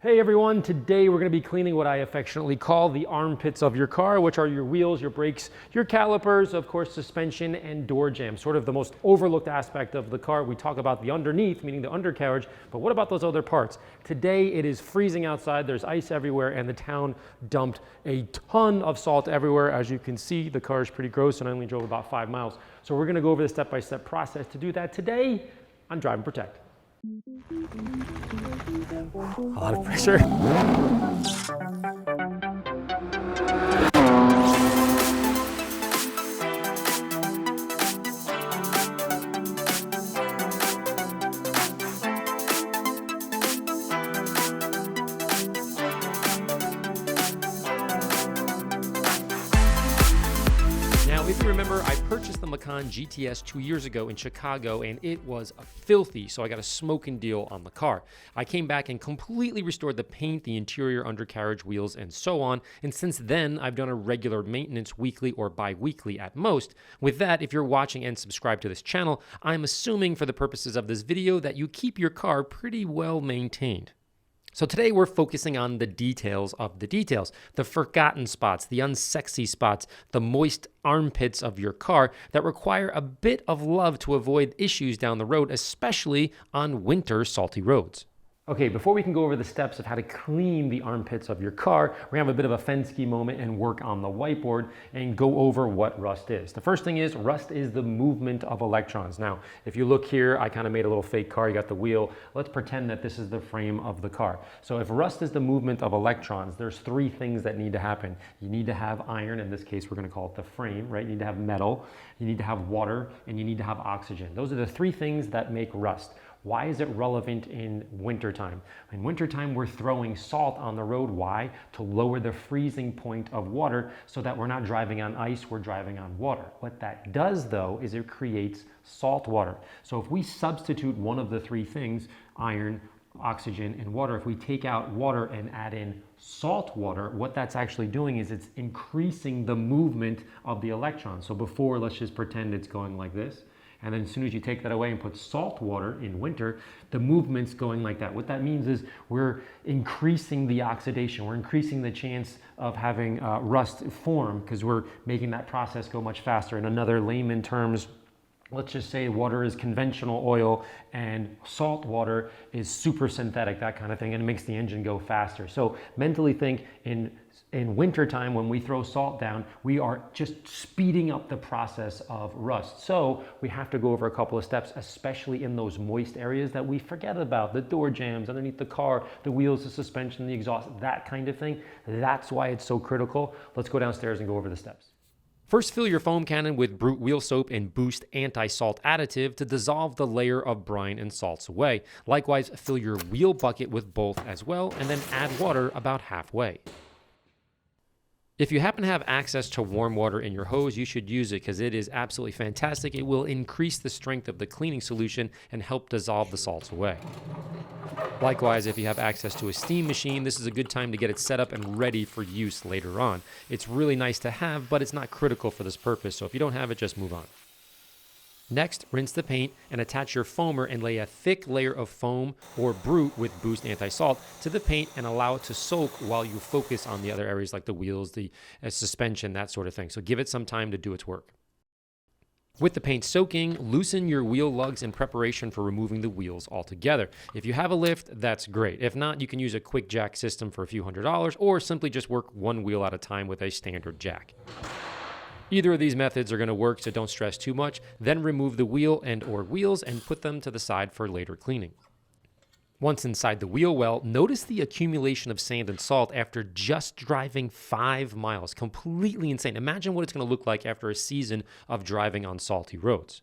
Hey everyone, today we're going to be cleaning what I affectionately call the armpits of your car, which are your wheels, your brakes, your calipers, of course suspension and door jambs, sort of the most overlooked aspect of the car. We talk about the underneath, meaning the undercarriage, but what about those other parts? Today it is freezing outside, there's ice everywhere, and the town dumped a ton of salt everywhere. As you can see, the car is pretty gross and I only drove about 5 miles. So we're going to go over the step-by-step process to do that today on Drive and Protect. A lot of pressure. Now, if you remember, I purchased the Macan GTS 2 years ago in Chicago, and it was filthy, so I got a smoking deal on the car. I came back and completely restored the paint, the interior, undercarriage, wheels, and so on, and since then, I've done a regular maintenance weekly or bi-weekly at most. With that, if you're watching and subscribed to this channel, I'm assuming for the purposes of this video that you keep your car pretty well maintained. So today we're focusing on the details of the details, the forgotten spots, the unsexy spots, the moist armpits of your car that require a bit of love to avoid issues down the road, especially on winter salty roads. Okay, before we can go over the steps of how to clean the armpits of your car, we're gonna have a bit of a Fensky moment and work on the whiteboard and go over what rust is. The first thing is, rust is the movement of electrons. Now, if you look here, I kind of made a little fake car, you got the wheel. Let's pretend that this is the frame of the car. So if rust is the movement of electrons, there's 3 things that need to happen. You need to have iron, in this case, we're gonna call it the frame, right? You need to have metal, you need to have water, and you need to have oxygen. Those are the 3 things that make rust. Why is it relevant in wintertime? In wintertime, we're throwing salt on the road. Why? To lower the freezing point of water so that we're not driving on ice, we're driving on water. What that does, though, is it creates salt water. So if we substitute one of the 3 things, iron, oxygen, and water, if we take out water and add in salt water, what that's actually doing is it's increasing the movement of the electrons. So before, let's just pretend it's going like this. And then as soon as you take that away and put salt water in winter, the movement's going like that. What that means is we're increasing the oxidation. We're increasing the chance of having rust form because we're making that process go much faster. In another layman terms, let's just say water is conventional oil and salt water is super synthetic, that kind of thing, and it makes the engine go faster. So mentally think in wintertime, when we throw salt down, we are just speeding up the process of rust. So we have to go over a couple of steps, especially in those moist areas that we forget about, the door jambs underneath the car, the wheels, the suspension, the exhaust, that kind of thing. That's why it's so critical. Let's go downstairs and go over the steps. First, fill your foam cannon with Brute wheel soap and Boost anti-salt additive to dissolve the layer of brine and salts away. Likewise, fill your wheel bucket with both as well, and then add water about halfway. If you happen to have access to warm water in your hose, you should use it because it is absolutely fantastic. It will increase the strength of the cleaning solution and help dissolve the salts away. Likewise, if you have access to a steam machine, this is a good time to get it set up and ready for use later on. It's really nice to have, but it's not critical for this purpose, so if you don't have it, just move on. Next, rinse the paint and attach your foamer and lay a thick layer of foam or Brute with Boost anti-salt to the paint and allow it to soak while you focus on the other areas like the wheels, the suspension, that sort of thing. So give it some time to do its work. With the paint soaking, loosen your wheel lugs in preparation for removing the wheels altogether. If you have a lift, that's great. If not, you can use a quick jack system for a few $100s or simply just work one wheel at a time with a standard jack. Either of these methods are going to work, so don't stress too much. Then remove the wheel and or wheels and put them to the side for later cleaning. Once inside the wheel well, notice the accumulation of sand and salt after just driving 5 miles. Completely insane. Imagine what it's going to look like after a season of driving on salty roads.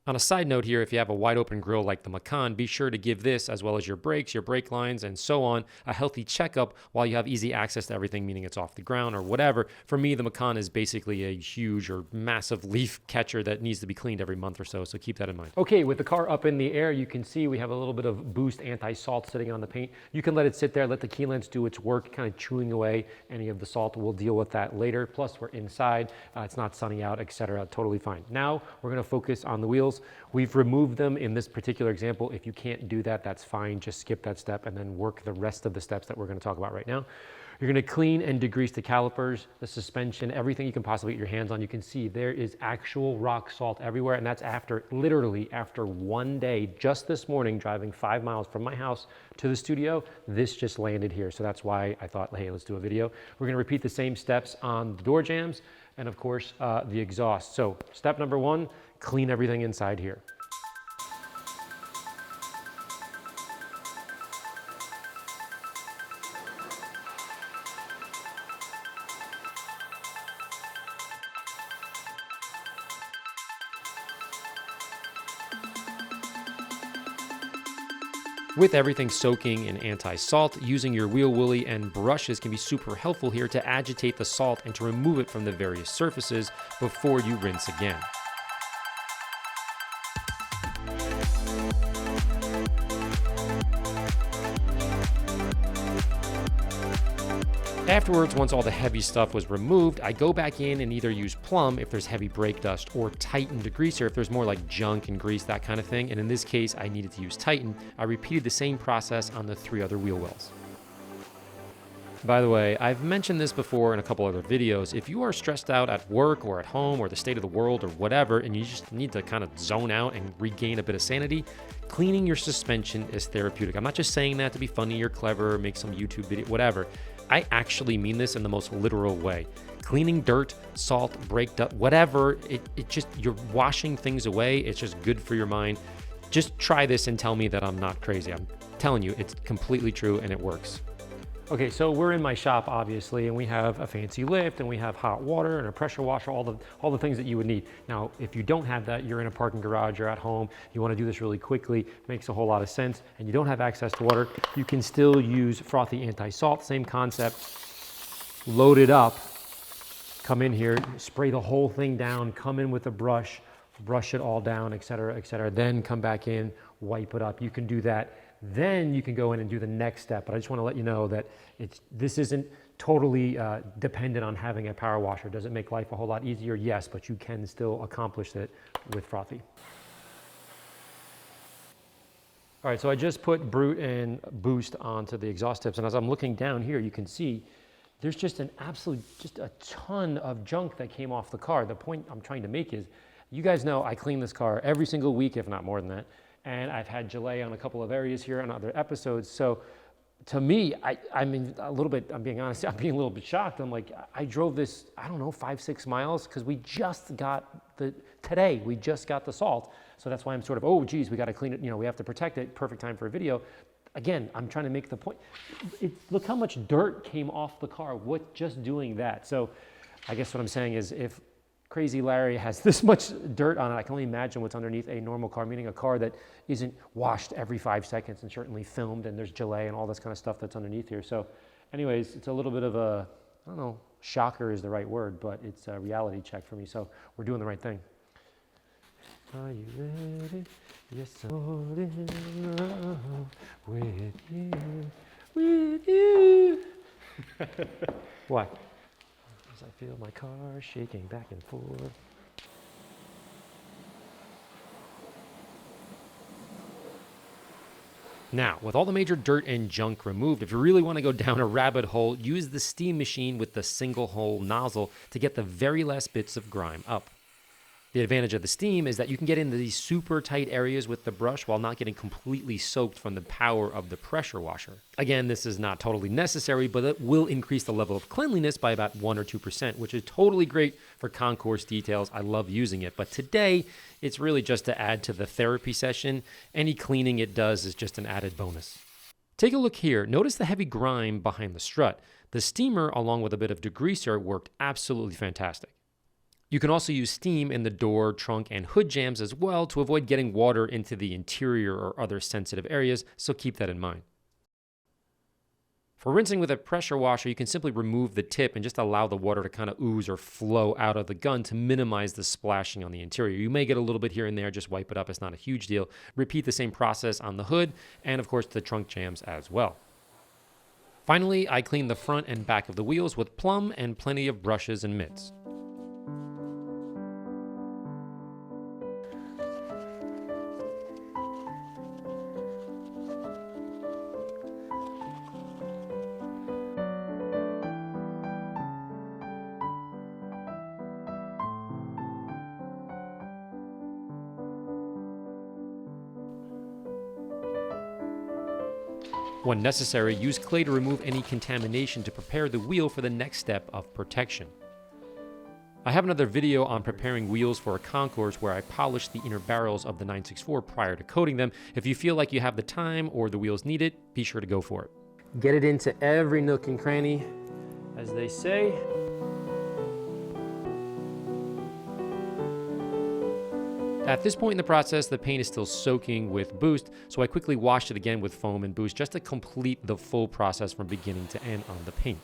On a side note here, if you have a wide open grille like the Macan, be sure to give this, as well as your brakes, your brake lines, and so on, a healthy checkup while you have easy access to everything, meaning it's off the ground or whatever. For me, the Macan is basically a huge or massive leaf catcher that needs to be cleaned every month or so keep that in mind. Okay, with the car up in the air, you can see we have a little bit of Boost anti-salt sitting on the paint. You can let it sit there, let the keylets do its work, kind of chewing away any of the salt. We'll deal with that later. Plus, we're inside, it's not sunny out, etc. Totally fine. Now, we're gonna focus on the wheels. wheels. We've removed them in this particular example. If you can't do that, that's fine. Just skip that step and then work the rest of the steps that we're going to talk about right now. You're going to clean and degrease the calipers, the suspension, everything you can possibly get your hands on. You can see there is actual rock salt everywhere, and that's after, literally after one day, just this morning, driving 5 miles from my house to the studio. This just landed here, so that's why I thought, hey, let's do a video. We're going to repeat the same steps on the door jambs and, of course, the exhaust. So step number 1, clean everything inside here. With everything soaking in anti-salt, using your wheel willy and brushes can be super helpful here to agitate the salt and to remove it from the various surfaces before you rinse again. Afterwards, once all the heavy stuff was removed, I go back in and either use Plum if there's heavy brake dust, or Titan degreaser if there's more like junk and grease, that kind of thing. And in this case, I needed to use Titan. I repeated the same process on the 3 other wheel wells. By the way, I've mentioned this before in a couple other videos. If you are stressed out at work or at home or the state of the world or whatever, and you just need to kind of zone out and regain a bit of sanity, cleaning your suspension is therapeutic. I'm not just saying that to be funny or clever or make some YouTube video, whatever. I actually mean this in the most literal way. Cleaning dirt, salt, brake dust, whatever, it just, you're washing things away. It's just good for your mind. Just try this and tell me that I'm not crazy. I'm telling you, it's completely true and it works. Okay, so we're in my shop, obviously, and we have a fancy lift, and we have hot water and a pressure washer, all the things that you would need. Now, if you don't have that, you're in a parking garage, you're at home, you want to do this really quickly, makes a whole lot of sense, and you don't have access to water, you can still use frothy anti-salt, same concept, load it up, come in here, spray the whole thing down, come in with a brush it all down, et cetera, then come back in, wipe it up. You can do that. Then you can go in and do the next step. But I just want to let you know that this isn't totally dependent on having a power washer. Does it make life a whole lot easier? Yes, but you can still accomplish it with frothy. All right, so I just put Brute and Boost onto the exhaust tips, and as I'm looking down here, you can see there's just just a ton of junk that came off the car. The point I'm trying to make is, you guys know I clean this car every single week, if not more than that. And I've had Gelee on a couple of areas here on other episodes. So to me, I mean, a little bit, I'm being honest, I'm being a little bit shocked. I'm like, I drove this, I don't know, 5-6 miles, because we just got today we just got the salt. So that's why I'm sort of, oh geez, we got to clean it, we have to protect it. Perfect time for a video. Again, I'm trying to make the point. Look how much dirt came off the car, just doing that. So I guess what I'm saying is, if Crazy Larry has this much dirt on it, I can only imagine what's underneath a normal car, meaning a car that isn't washed every 5 seconds and certainly filmed, and there's Gelee and all this kind of stuff that's underneath here. So anyways, it's a little bit of a, I don't know, shocker is the right word, but it's a reality check for me. So we're doing the right thing. Are you ready? Yes, I'm holding on with you. What? I feel my car shaking back and forth. Now, with all the major dirt and junk removed, if you really want to go down a rabbit hole, use the steam machine with the single hole nozzle to get the very last bits of grime up. The advantage of the steam is that you can get into these super tight areas with the brush while not getting completely soaked from the power of the pressure washer. Again, this is not totally necessary, but it will increase the level of cleanliness by about 1 or 2%, which is totally great for concourse details. I love using it, but today it's really just to add to the therapy session. Any cleaning it does is just an added bonus. Take a look here. Notice the heavy grime behind the strut. The steamer, along with a bit of degreaser, worked absolutely fantastic. You can also use steam in the door, trunk, and hood jams as well to avoid getting water into the interior or other sensitive areas, so keep that in mind. For rinsing with a pressure washer, you can simply remove the tip and just allow the water to kind of ooze or flow out of the gun to minimize the splashing on the interior. You may get a little bit here and there, just wipe it up, it's not a huge deal. Repeat the same process on the hood and of course the trunk jams as well. Finally, I clean the front and back of the wheels with Plum and plenty of brushes and mitts. When necessary, use clay to remove any contamination to prepare the wheel for the next step of protection. I have another video on preparing wheels for a concourse where I polished the inner barrels of the 964 prior to coating them. If you feel like you have the time or the wheels need it, be sure to go for it. Get it into every nook and cranny, as they say. At this point in the process, the paint is still soaking with Boost, so I quickly washed it again with foam and Boost just to complete the full process from beginning to end on the paint.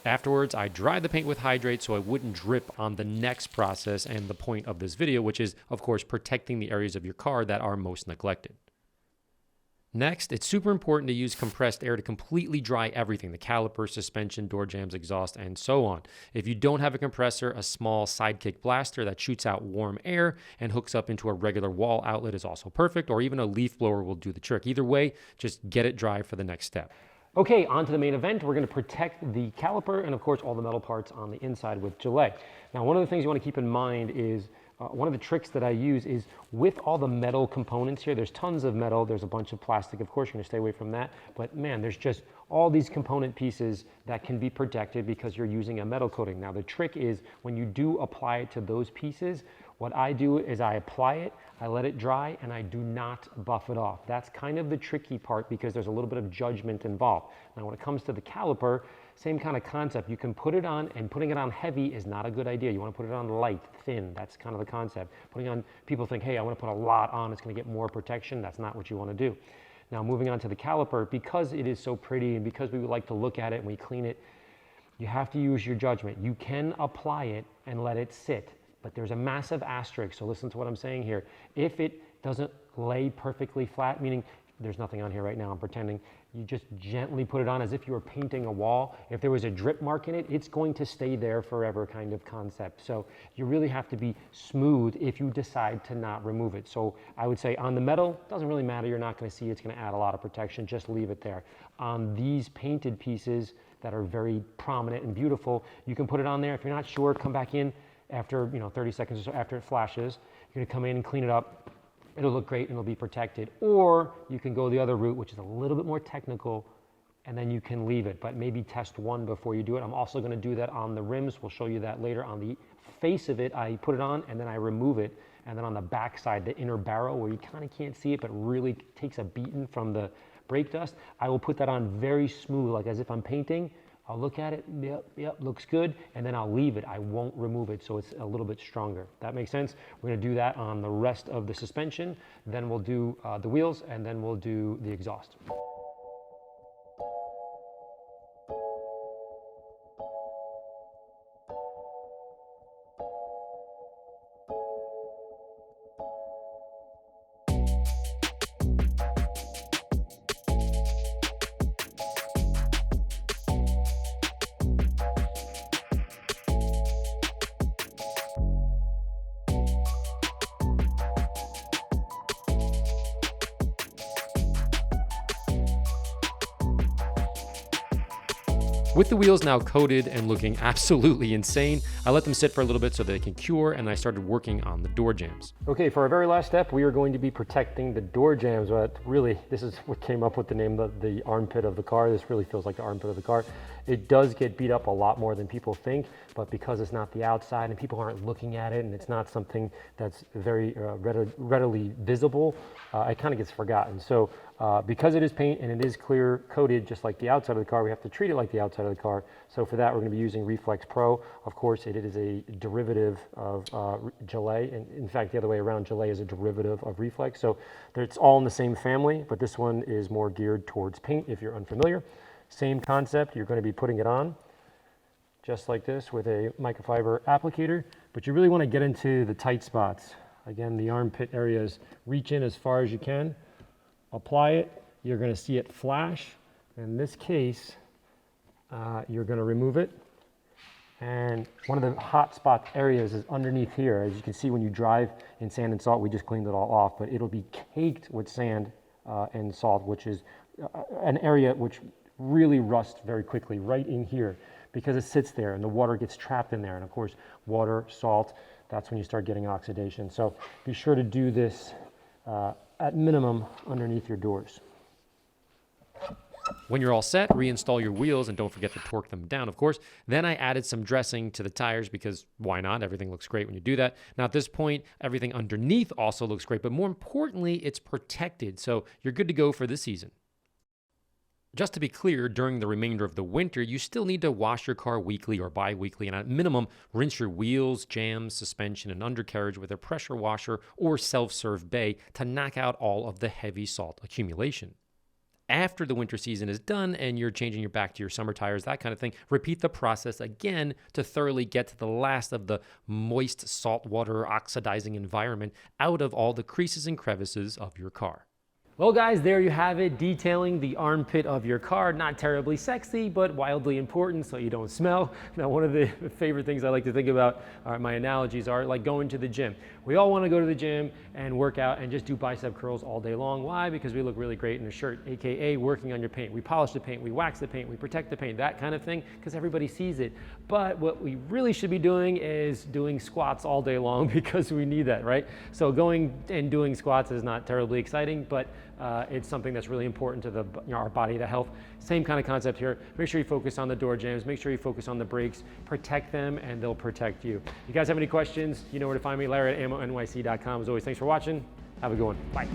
Afterwards, I dried the paint with hydrate so I wouldn't drip on the next process and the point of this video, which is, of course, protecting the areas of your car that are most neglected. Next, it's super important to use compressed air to completely dry everything, the caliper, suspension, door jambs, exhaust, and so on. If you don't have a compressor, a small sidekick blaster that shoots out warm air and hooks up into a regular wall outlet is also perfect, or even a leaf blower will do the trick. Either way, just get it dry for the next step. Okay, on to the main event. We're going to protect the caliper and, of course, all the metal parts on the inside with Gelee. Now, one of the things you want to keep in mind is one of the tricks that I use is with all the metal components here, there's tons of metal, there's a bunch of plastic, of course, you're going to stay away from that, but man, there's just all these component pieces that can be protected because you're using a metal coating. Now, the trick is when you do apply it to those pieces, what I do is I apply it, I let it dry, and I do not buff it off. That's kind of the tricky part because there's a little bit of judgment involved. Now, when it comes to the caliper, same kind of concept. You can put it on, and putting it on heavy is not a good idea. You want to put it on light, thin. That's kind of the concept. Putting on, people think, hey, I want to put a lot on, it's going to get more protection. That's not what you want to do. Now, moving on to the caliper, because it is so pretty and because we would like to look at it and we clean it, you have to use your judgment. You can apply it and let it sit. But there's a massive asterisk, so listen to what I'm saying here. If it doesn't lay perfectly flat, meaning there's nothing on here right now, I'm pretending, you just gently put it on as if you were painting a wall. If there was a drip mark in it, it's going to stay there forever kind of concept. So you really have to be smooth if you decide to not remove it. So I would say on the metal, doesn't really matter, you're not going to see it's going to add a lot of protection, just leave it there. On these painted pieces that are very prominent and beautiful, you can put it on there. If you're not sure, come back in after 30 seconds or so after it flashes. You're going to come in and clean it up. It'll look great and it'll be protected. Or you can go the other route, which is a little bit more technical, and then you can leave it, but maybe test one before you do it. I'm also going to do that on the rims. We'll show you that later. On the face of it, I put it on and then I remove it. And then on the back side, the inner barrel where you kind of can't see it, but really takes a beating from the brake dust, I will put that on very smooth, like as if I'm painting. I'll look at it, yep, looks good, and then I'll leave it. I won't remove it, so it's a little bit stronger. That makes sense? We're gonna do that on the rest of the suspension, then we'll do the wheels, and then we'll do the exhaust. With the wheels now coated and looking absolutely insane, I let them sit for a little bit so they can cure, and I started working on the door jambs. Okay, for our very last step, we are going to be protecting the door jambs. But really, this is what came up with the name of the armpit of the car. This really feels like the armpit of the car. It does get beat up a lot more than people think, but because it's not the outside and people aren't looking at it and it's not something that's very readily visible, it kind of gets forgotten. So because it is paint and it is clear coated just like the outside of the car, we have to treat it like the outside of the car. So for that, we're going to be using Reflex Pro. Of course, it is a derivative of Gelee, and in fact, the other way around, Gelee is a derivative of Reflex. So it's all in the same family, but this one is more geared towards paint if you're unfamiliar. Same concept, you're going to be putting it on just like this with a microfiber applicator, but you really want to get into the tight spots. Again, the armpit areas, reach in as far as you can, apply it, you're going to see it flash. In this case, you're going to remove it. And one of the hot spot areas is underneath here. As you can see when you drive in sand and salt, we just cleaned it all off, but it'll be caked with sand and salt, which is an area which really rusts very quickly right in here because it sits there and the water gets trapped in there. And of course, water, salt, that's when you start getting oxidation. So be sure to do this at minimum underneath your doors. When you're all set, reinstall your wheels and don't forget to torque them down, of course. Then I added some dressing to the tires because why not? Everything looks great when you do that. Now at this point, everything underneath also looks great, but more importantly, it's protected. So you're good to go for the season. Just to be clear, during the remainder of the winter, you still need to wash your car weekly or bi-weekly, and at minimum, rinse your wheels, jams, suspension, and undercarriage with a pressure washer or self-serve bay to knock out all of the heavy salt accumulation. After the winter season is done and you're changing your back to your summer tires, that kind of thing, repeat the process again to thoroughly get to the last of the moist saltwater oxidizing environment out of all the creases and crevices of your car. Well guys, there you have it, detailing the armpit of your car. Not terribly sexy, but wildly important so you don't smell. Now, one of the favorite things I like to think about, my analogies are like going to the gym. We all want to go to the gym and work out and just do bicep curls all day long. Why? Because we look really great in a shirt, AKA working on your paint. We polish the paint, we wax the paint, we protect the paint, that kind of thing, because everybody sees it. But what we really should be doing is doing squats all day long because we need that, right? So going and doing squats is not terribly exciting, but it's something that's really important to our body, the health. Same kind of concept here. Make sure you focus on the door jambs, make sure you focus on the brakes, protect them, and they'll protect you. If you guys have any questions, you know where to find me, Larry at AmmoNYC.com. As always, thanks for watching. Have a good one. Bye.